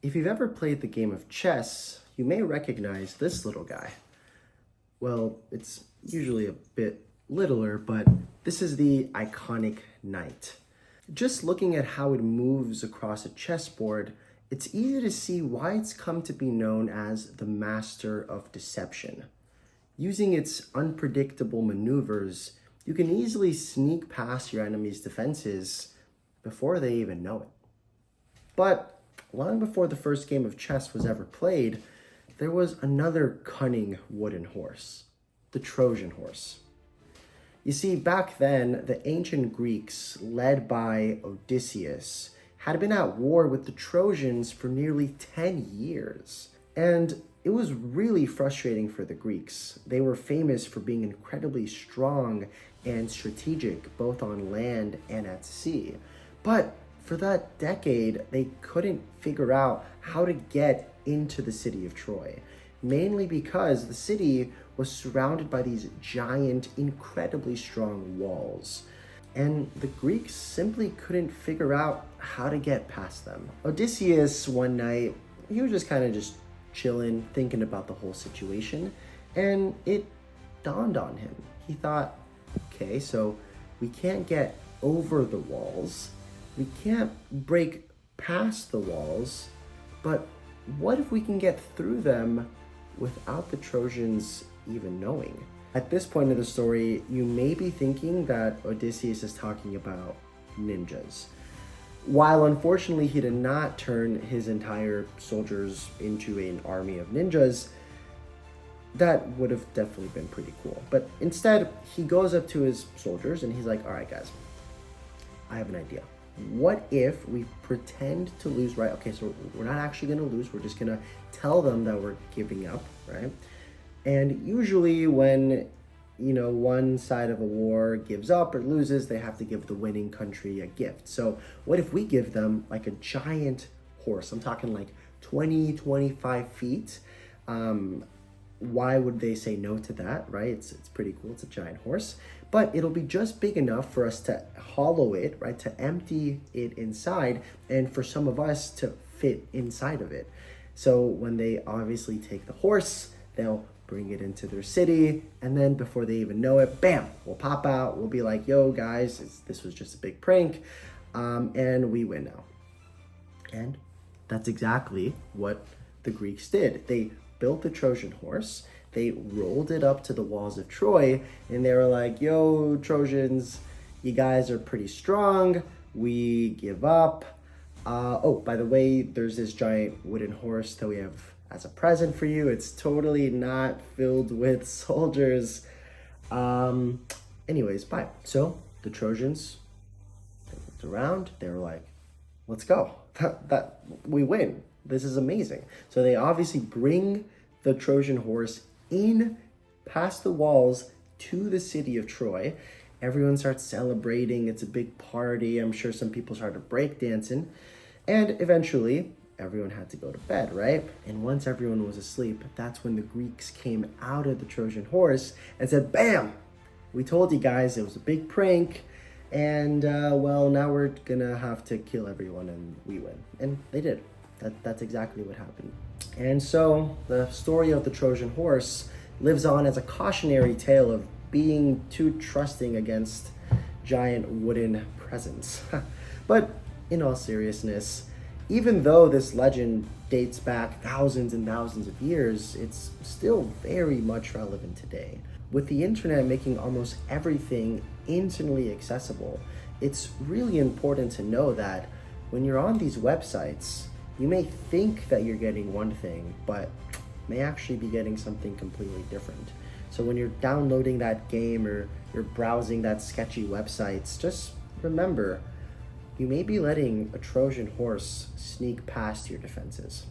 If you've ever played the game of chess, you may recognize this little guy. Well, it's usually a bit littler, but this is the iconic knight. Just looking at how it moves across a chessboard, it's easy to see why it's come to be known as the master of deception. Using its unpredictable maneuvers, you can easily sneak past your enemy's defenses before they even know it. But long before the first game of chess was ever played, there was another cunning wooden horse, the Trojan horse. You see, back then, the ancient Greeks, led by Odysseus, had been at war with the Trojans for nearly 10 years. And it was really frustrating for the Greeks. They were famous for being incredibly strong and strategic, both on land and at sea. But for that decade, they couldn't figure out how to get into the city of Troy, mainly because the city was surrounded by these giant, incredibly strong walls. And the Greeks simply couldn't figure out how to get past them. Odysseus, one night, he was just kind of chilling, thinking about the whole situation, and it dawned on him. He thought, okay, so we can't get over the walls, we can't break past the walls, but what if we can get through them without the Trojans even knowing? At this point in the story, you may be thinking that Odysseus is talking about ninjas. While unfortunately he did not turn his entire soldiers into an army of ninjas, that would have definitely been pretty cool. But instead, he goes up to his soldiers and he's like, all right, guys, I have an idea. What if we pretend to lose, right? Okay, so we're not actually gonna lose. We're just gonna tell them that we're giving up, right? And usually when, one side of a war gives up or loses, they have to give the winning country a gift. So what if we give them like a giant horse? I'm talking like 20, 25 feet. Why would they say no to that, right? It's pretty cool. It's a giant horse, but it'll be just big enough for us to hollow it, right? To empty it inside, and for some of us to fit inside of it. So when they obviously take the horse, they'll bring it into their city, and then before they even know it, bam, we'll pop out. We'll be like, yo, guys, this was just a big prank, and we win now. And that's exactly what the Greeks did. They built the Trojan horse, they rolled it up to the walls of Troy, and they were like, yo, Trojans, you guys are pretty strong, we give up. Oh, by the way, there's this giant wooden horse that we have as a present for you. It's totally not filled with soldiers. Anyways, bye. So the Trojans, they looked around, they were like, let's go. That we win. This is amazing. So they obviously bring the Trojan horse in past the walls to the city of Troy. Everyone starts celebrating. It's a big party. I'm sure some people started breakdancing. And eventually, everyone had to go to bed, right? And once everyone was asleep, that's when the Greeks came out of the Trojan horse and said, bam, we told you guys it was a big prank. And well, now we're gonna have to kill everyone and we win. And they did. That's exactly what happened. And so the story of the Trojan horse lives on as a cautionary tale of being too trusting against giant wooden presents. But in all seriousness, even though this legend dates back thousands and thousands of years, it's still very much relevant today. With the internet making almost everything instantly accessible, it's really important to know that when you're on these websites, you may think that you're getting one thing, but may actually be getting something completely different. So when you're downloading that game or you're browsing that sketchy websites, just remember, you may be letting a Trojan horse sneak past your defenses.